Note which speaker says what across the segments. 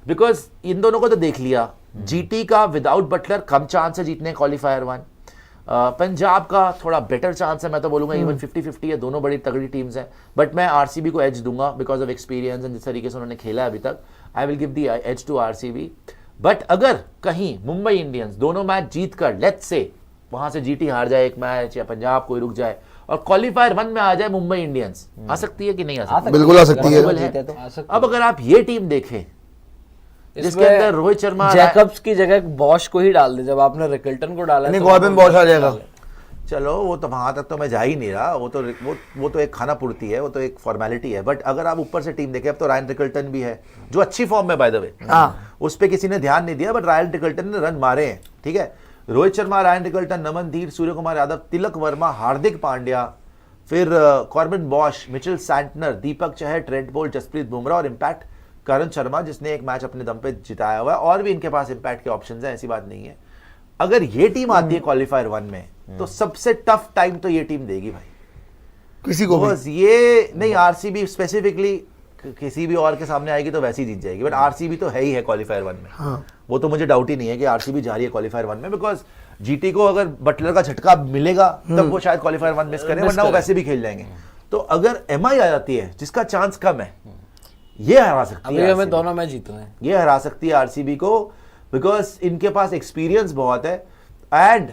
Speaker 1: Because in दोनों को तो देख लिया, जीटी का विदाउट बटलर कम चांस है जीतने क्वालिफायर 1, पंजाब का थोड़ा बेटर चांस है, मैं तो बोलूंगा इवन 50-50 है, दोनों बड़ी तगड़ी टीम्स हैं, बट मैं आरसीबी को एज दूंगा बिकॉज ऑफ एक्सपीरियंस एंड जिस तरीके से उन्होंने खेला है अभी तक, I will give the edge to RCB. But अगर कहीं मुंबई इंडियंस दोनों मैच जीत कर लेट्स से वहां से जीटी हार जाए एक मैच या पंजाब कोई रुक जाए और क्वालिफायर 1 में आ जाए मुंबई इंडियंस, आ सकती है कि नहीं आ सकती?
Speaker 2: बिल्कुल आ सकती है।
Speaker 1: अब अगर आप ये टीम देखें जिसके अंदर रोहित शर्मा,
Speaker 3: जैकब्स की जगह बॉश को ही डाल दे, जब आपने रिकल्टन को डाला
Speaker 2: नहीं गॉर्डन बॉश आ जाएगा।
Speaker 1: चलो वो तो वहां तक तो मैं जा ही नहीं रहा, वो तो एक खाना पूर्ति है, वो तो एक फॉर्मेलिटी है, बट अगर आप ऊपर से टीम देखें, अब तो रायन रिकल्टन भी है जो अच्छी फॉर्म में बाय द वे, उस पर किसी ने ध्यान नहीं दिया, बट रायन रिकल्टन ने रन मारे हैं, ठीक है। रोहित शर्मा, रायन रिकल्टन, नमन धीर, सूर्य कुमार यादव, तिलक वर्मा, हार्दिक पांड्या, फिर Corbin Bosch, Mitchell Santner, Deepak Chahar, Trent Boult, Jasprit Bumrah और इम्पैक्ट करण शर्मा जिसने एक मैच अपने दम पे जिताया हुआ है, और भी इनके पास इम्पैक्ट के ऑप्शंस हैं, ऐसी बात नहीं है। अगर ये टीम आती है क्वालिफायर 1 में तो सबसे टफ टाइम तो ये टीम देगी भाई
Speaker 2: किसी को
Speaker 1: बस, ये नहीं आरसीबी स्पेसिफिकली किसी भी और के सामने आएगी तो वैसे ही जीत जाएगी, बट आरसीबी तो है ही है क्वालिफायर 1 में।
Speaker 2: हाँ।
Speaker 1: वो तो मुझे डाउट ही नहीं है कि आरसीबी जा रही है क्वालिफायर 1 में, बिकॉज जीटी को अगर बटलर का झटका मिलेगा तब वो शायद क्वालिफायर 1 मिस करें, वरना वो वैसे भी खेल जाएंगे। तो अगर एमआई आ जाती है जिसका चांस कम है, ये हरा सकती है,
Speaker 3: हमें दोनों मैच जीतने हैं,
Speaker 1: ये हरा सकती है आरसीबी को, बिकॉज इनके पास एक्सपीरियंस बहुत है, एंड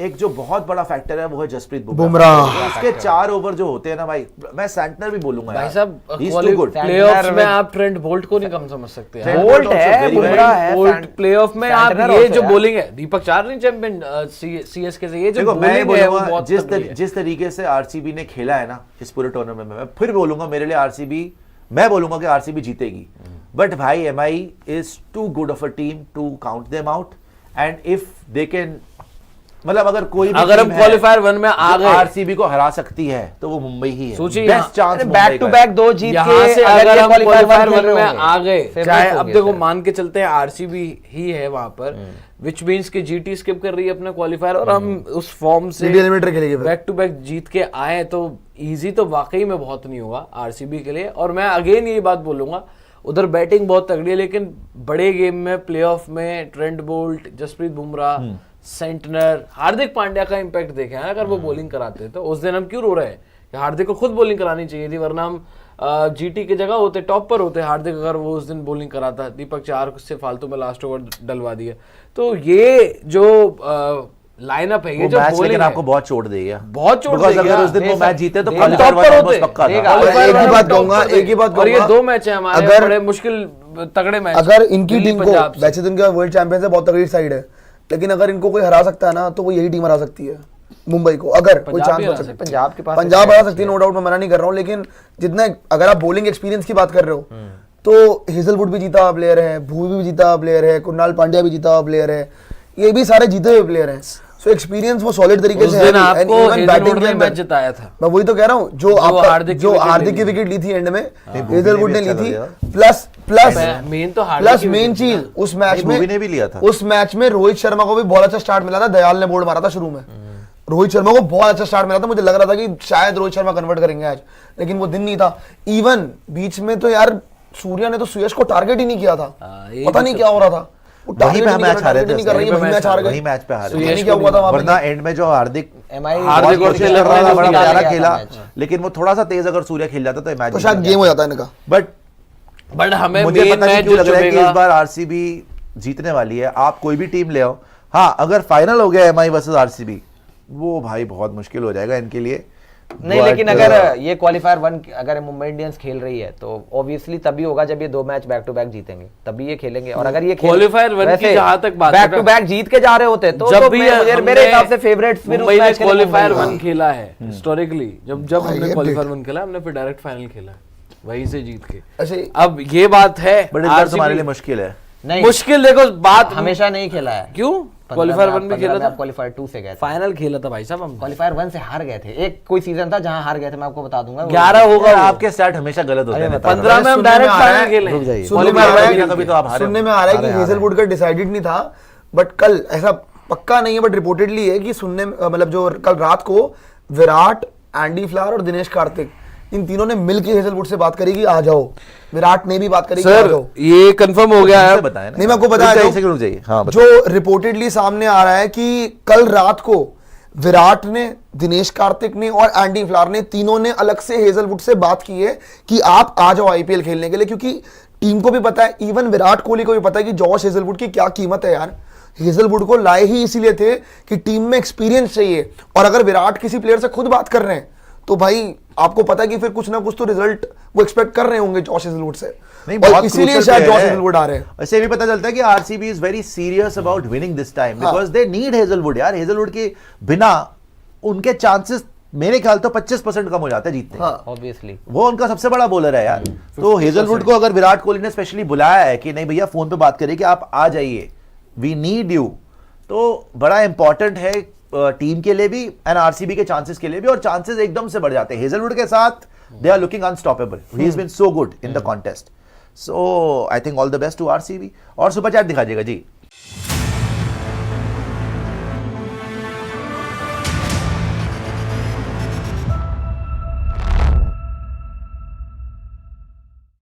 Speaker 1: एक जो बहुत बड़ा फैक्टर है वो है जसप्रीत बुमराह। उसके 4 ओवर जो होते हैं ना भाई, मैं सैंटनर भी बोलूंगा
Speaker 3: भाई साहब,
Speaker 1: प्लेऑफ्स
Speaker 3: में आप ट्रेंट बोल्ट को नहीं कम समझ सकते।
Speaker 2: बोल्ट है, बुमराह है,
Speaker 3: बोल्ट प्लेऑफ में आप ये जो बॉलिंग है, दीपक चार नहीं चैंपियन सीएसके से, ये जो बॉलिंग है वो बहुत
Speaker 1: जिस तरीके से आरसीबी ने खेला है ना इस पूरे टूर्नामेंट में, मैं फिर बोलूंगा मेरे लिए आरसीबी, मैं बोलूंगा कि आरसीबी जीतेगी, बट भाई MI is too good of a team to count them out, and if they can, मतलब अगर कोई भी
Speaker 3: अगर हम क्वालिफायर 1 में आ गए,
Speaker 1: आरसीबी को हरा सकती है तो वो मुंबई ही है।
Speaker 3: सोचिए
Speaker 1: best chance
Speaker 2: back to back 2 जीत
Speaker 3: के
Speaker 2: के
Speaker 3: अगर हम क्वालिफायर 1 में
Speaker 2: में
Speaker 3: आ गए, चाहे अब देखो मान के चलते हैं आरसीबी ही है वहां पर, विच मींस कि जीटी स्किप कर रही है अपना क्वालिफायर, और हम उस फॉर्म से बैक टू बैक जीत के आए तो इजी तो वाकई में बहुत नहीं होगा आरसीबी के लिए। और मैं अगेन यही बात बोलूंगा, उधर बैटिंग बहुत तगड़ी है, लेकिन बड़े गेम में प्लेऑफ में Trent Boult, Jasprit Bumrah, Santner, Hardik Pandya का इंपैक्ट देखे हैं। अगर वो बॉलिंग कराते तो उस दिन हम क्यों रो रहे हैं कि हार्दिक को खुद बॉलिंग करानी चाहिए थी, वरना हम जीटी की जगह होते, टॉप पर होते हार्दिक, अगर वो उस दिन बॉलिंग कराता। दीपक चार से फालतू में लास्ट ओवर डलवा दिया। तो ये जो लाइनअप है, ये जो बॉलिंग है,
Speaker 1: आपको बहुत चोट देगा,
Speaker 3: बहुत चोट देगा।
Speaker 1: अगर उस दिन वो मैच जीते तो
Speaker 3: टॉप पर होते।
Speaker 2: पक्का था। एक ही बात कहूंगा,
Speaker 3: और ये 2 मैच है हमारे बड़े मुश्किल तगड़े मैच।
Speaker 2: अगर इनकी टीम को, वैसे तो इनका वर्ल्ड चैंपियंस है, बहुत तगड़ी साइड है, लेकिन अगर इनको कोई हरा सकता है ना तो वो यही टीम हरा सकती है मुंबई को, अगर कोई चांस हो सकता है।
Speaker 4: पंजाब के पास
Speaker 2: पंजाब हरा सकती है, नो डाउट, मैं मना नहीं कर रहा हूँ, लेकिन जितना अगर आप बॉलिंग एक्सपीरियंस की बात कर रहे हो तो हेजलवुड भी जीता हुआ प्लेयर है, भूवी भी जीता हुआ प्लेयर है, कुणाल पांड्या भी जीता हुआ प्लेयर है, ये भी सारे जीते हुए प्लेयर हैं। सो एक्सपीरियंस वो सॉलिड तरीके से है,
Speaker 3: आपको बैटिंग में मैच जिताया था।
Speaker 2: मैं वही तो कह रहा हूँ, जो हार्दिक की विकेट ली थी एंड में, हेजलवुड ने ली थी, प्लस मेन चीज उस मैच में
Speaker 1: भी लिया था।
Speaker 2: उस मैच में रोहित शर्मा को भी बहुत अच्छा स्टार्ट मिला था, दयाल ने बोल्ड मारा था शुरू में, रोहित शर्मा को बहुत अच्छा स्टार्ट मिला था, मुझे लग रहा था कि शायद रोहित शर्मा कन्वर्ट करेंगे आज, लेकिन वो दिन नहीं था। इवन बीच में तो यार सूर्या ने तो सुयश को टारगेट ही नहीं किया था, पता नहीं क्या हो रहा था,
Speaker 1: वहीं पे मैच हारे थे,
Speaker 2: वहीं
Speaker 1: मैच पे हारे,
Speaker 2: नहीं क्या हुआ था,
Speaker 1: वरना एंड में जो हार्दिक
Speaker 3: कोशिश कर रहा था,
Speaker 1: बड़ा प्यारा खेला, लेकिन वो थोड़ा सा तेज अगर सूर्या खेल जाता तो मैच
Speaker 2: तो शायद गेम हो जाता इनका।
Speaker 3: बट हमें
Speaker 1: मुझे पता नहीं क्यों लग रहा है कि इस बार आरसीबी जीतने वाली है। आप कोई भी टीम ले आओ, हाँ अगर फाइनल हो गया एमआई वर्सेस आरसीबी, वो भाई बहुत मुश्किल हो जाएगा इनके लिए।
Speaker 4: नहीं, लेकिन अगर ये क्वालिफायर 1 अगर मुंबई इंडियंस खेल रही है तो ऑब्वियसली तभी होगा जब ये 2 मैच बैक टू बैक जीतेंगे, तभी ये खेलेंगे। और अगर ये
Speaker 3: क्वालिफायर 1 की जहां तक बात
Speaker 4: बैक टू बैक जीत के जा रहे होते तो
Speaker 3: जब भी
Speaker 4: मेरे हिसाब से फेवरेट्स फिर
Speaker 3: मुंबई ने क्वालिफायर 1 खेला है हिस्टोरिकली, जब हमने क्वालिफायर 1 खेला, हमने फिर डायरेक्ट फाइनल खेला वहीं से जीत के। अब ये बात है,
Speaker 1: बट इस बार तुम्हारे लिए मुश्किल है।
Speaker 4: नहीं,
Speaker 3: मुश्किल देखो बात
Speaker 4: हमेशा नहीं खेला है।
Speaker 3: क्यों? क्वालिफायर 1 में खेला था,
Speaker 4: क्वालिफायर 2 से गए थे,
Speaker 3: फाइनल खेला था भाई साहब हम।
Speaker 4: क्वालिफायर 1 से हार गए थे, एक कोई सीजन था जहां हार गए थे, मैं आपको बता दूंगा।
Speaker 3: 11 होगा,
Speaker 1: आपके स्टार्ट हमेशा गलत होते हैं।
Speaker 3: 15 में हम डायरेक्ट फाइनल खेले।
Speaker 2: सुनने में आ रहा है कि हेजलवुड का डिसाइडेड नहीं था, बट कल ऐसा पक्का नहीं है, बट रिपोर्टेडली है कि सुनने मतलब जो कल रात को विराट, एंडी फ्लावर और दिनेश कार्तिक इन तीनों ने मिलकर हेजलवुड से बात करी कि आ जाओ, विराट ने भी बात करी कि आ
Speaker 3: सर
Speaker 2: जाओ।
Speaker 3: ये कंफर्म हो गया है,
Speaker 1: बताया ना।
Speaker 2: नहीं मैं आपको बताया
Speaker 1: रुक
Speaker 2: दो।
Speaker 1: जाइए, रुक जाइए। हाँ,
Speaker 2: जो रिपोर्टेडली सामने आ रहा है कि कल रात को विराट ने, दिनेश कार्तिक ने और एंडी फ्लावर ने, तीनों ने अलग से हेजलवुड से बात की है कि आप आ जाओ आईपीएल खेलने के लिए, क्योंकि टीम को भी पता है, इवन विराट कोहली को भी पता है कि जॉश हेजलवुड की क्या कीमत है यार। हेजलवुड को लाए ही इसीलिए थे कि टीम में एक्सपीरियंस चाहिए, और अगर विराट किसी प्लेयर से खुद बात कर रहे हैं तो भाई आपको पता है कि फिर कुछ ना कुछ तो रिजल्ट वो एक्सपेक्ट कर रहे होंगे जॉश हेजलवुड से,
Speaker 1: नहीं,
Speaker 2: और
Speaker 1: बहुत
Speaker 2: इसीलिए
Speaker 1: crucial
Speaker 2: शायद
Speaker 1: player
Speaker 2: जॉश
Speaker 1: है।
Speaker 2: हेजलवुड आ रहे हैं।
Speaker 1: ऐसे भी पता चलता है कि RCB is very serious about winning this time because they need Hazlewood यार। हेजलवुड के बिना उनके चांसेस मेरे ख्याल तो 25% कम हो जाते हैं जीतने।
Speaker 2: हाँ।
Speaker 4: ऑब्वियसली
Speaker 1: वो उनका सबसे बड़ा बॉलर है यार। तो हेजलवुड को अगर विराट कोहली ने स्पेशली बुलाया है कि नहीं भैया फोन पे बात करिए कि आप आ जाइए, वी नीड यू, तो बड़ा इंपॉर्टेंट है टीम के लिए भी एंड आरसीबी के चांसेस के लिए भी, और चांसेस एकदम से बढ़ जाते हैं हेजलवुड के साथ। They are looking unstoppable, he has been so good in the contest. So I think all the best to RCB. और सुपर चैट दिखा दीजिएगा जी।